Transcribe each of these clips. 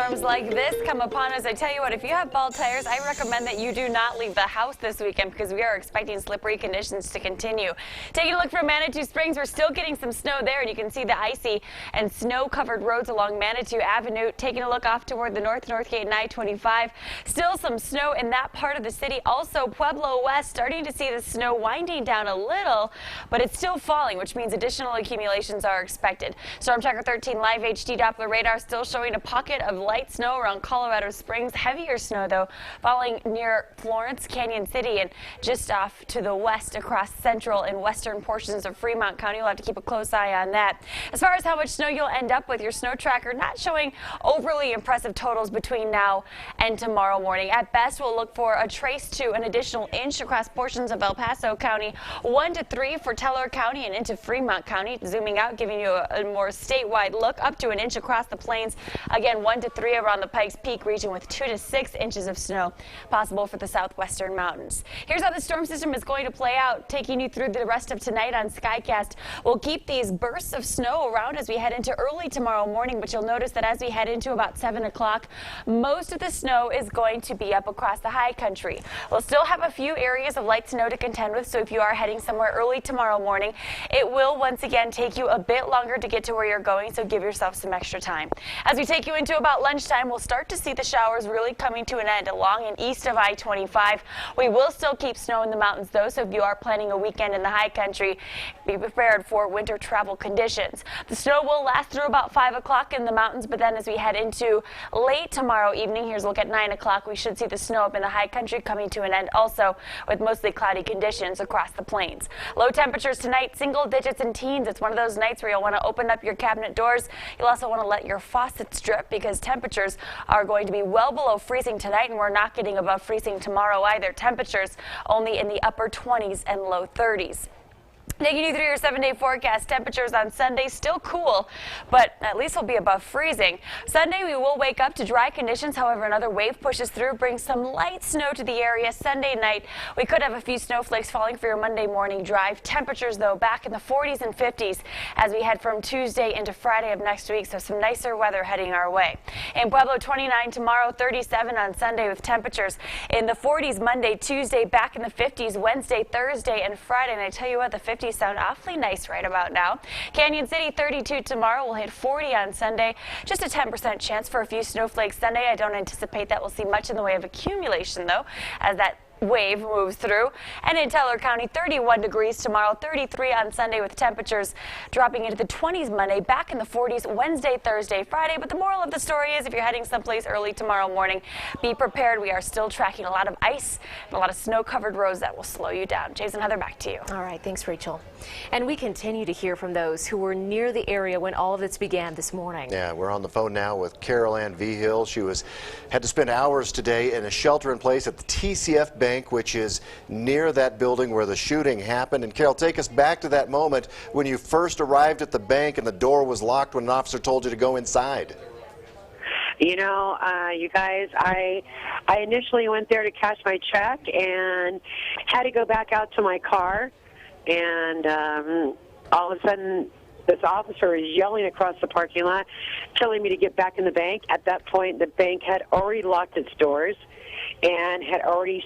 storms like this come upon us, I tell you what, if you have bald tires, I recommend that you do not leave the house this weekend because we are expecting slippery conditions to continue. Taking a look from Manitou Springs, we're still getting some snow there, and you can see the icy and snow-covered roads along Manitou Avenue. Taking a look off toward the North Gate and I-25, still some snow in that part of the city. Also, Pueblo West, starting to see the snow winding down a little, but it's still falling, which means additional accumulations are expected. Storm Tracker 13 Live HD Doppler radar still showing a pocket of light snow around Colorado Springs. Heavier snow, though, falling near Florence, Canyon City, and just off to the west across central and western portions of Fremont County. We'll have to keep a close eye on that. As far as how much snow you'll end up with, your snow tracker not showing overly impressive totals between now and tomorrow morning. At best, we'll look for a trace to an additional inch across portions of El Paso County, 1 to 3 for Teller County and into Fremont County. Zooming out, giving you a more statewide look, up to an inch across the plains. Again, 1 to 3 around the Pikes Peak region with 2 to 6 inches of snow possible for the southwestern mountains. Here's how the storm system is going to play out, taking you through the rest of tonight on SkyCast. We'll keep these bursts of snow around as we head into early tomorrow morning, but you'll notice that as we head into about 7 o'clock, most of the snow is going to be up across the high country. We'll still have a few areas of light snow to contend with, so if you are heading somewhere early tomorrow morning, it will once again take you a bit longer to get to where you're going, so give yourself some extra time. As we take you into about lunchtime, we'll start to see the showers really coming to an end along and east of I-25. We will still keep snow in the mountains, though, so if you are planning a weekend in the high country, be prepared for winter travel conditions. The snow will last through about 5 o'clock in the mountains, but then as we head into late tomorrow evening, here's a look at 9 o'clock, we should see the snow up in the high country coming to an end also, with mostly cloudy conditions across the plains. Low temperatures tonight, single digits and teens. It's one of those nights where you'll want to open up your cabinet doors. You'll also want to let your faucets drip because temperatures are going to be well below freezing tonight, and we're not getting above freezing tomorrow either. Temperatures only in the upper 20s and low 30s. Taking you through your 7-day forecast, temperatures on Sunday still cool, but at least will be above freezing. Sunday we will wake up to dry conditions. However, another wave pushes through, brings some light snow to the area. Sunday night we could have a few snowflakes falling for your Monday morning drive. Temperatures, though, back in the 40s and 50s as we head from Tuesday into Friday of next week, so some nicer weather heading our way. In Pueblo, 29 tomorrow, 37 on Sunday with temperatures in the 40s Monday, Tuesday, back in the 50s Wednesday, Thursday, and Friday. And I tell you what, the 50s sound awfully nice right about now. Canyon City, 32 tomorrow. We'll hit 40 on Sunday. Just a 10% chance for a few snowflakes Sunday. I don't anticipate that we'll see much in the way of accumulation, though, as that wave moves through. And in Teller County, 31 degrees tomorrow, 33 on Sunday with temperatures dropping into the 20s Monday, back in the 40s Wednesday, Thursday, Friday. But the moral of the story is if you're heading someplace early tomorrow morning, be prepared. We are still tracking a lot of ice and a lot of snow-covered roads that will slow you down. Jason, Heather, back to you. All right, thanks, Rachel. And we continue to hear from those who were near the area when all of this began this morning. Yeah, we're on the phone now with Carol Ann Vigil. She had to spend hours today in a shelter-in-place at the TCF Bank, which is near that building where the shooting happened. And Carol, take us back to that moment when you first arrived at the bank and the door was locked when an officer told you to go inside. You know, you guys, I initially went there to cash my check and had to go back out to my car, and all of a sudden this officer is yelling across the parking lot, telling me to get back in the bank. At that point, the bank had already locked its doors and had already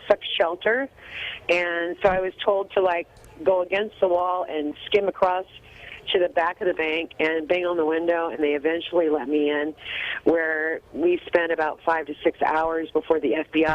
sucked shelter, and so I was told to, like, go against the wall and skim across to the back of the bank and bang on the window, and they eventually let me in, where we spent about 5 to 6 hours before the FBI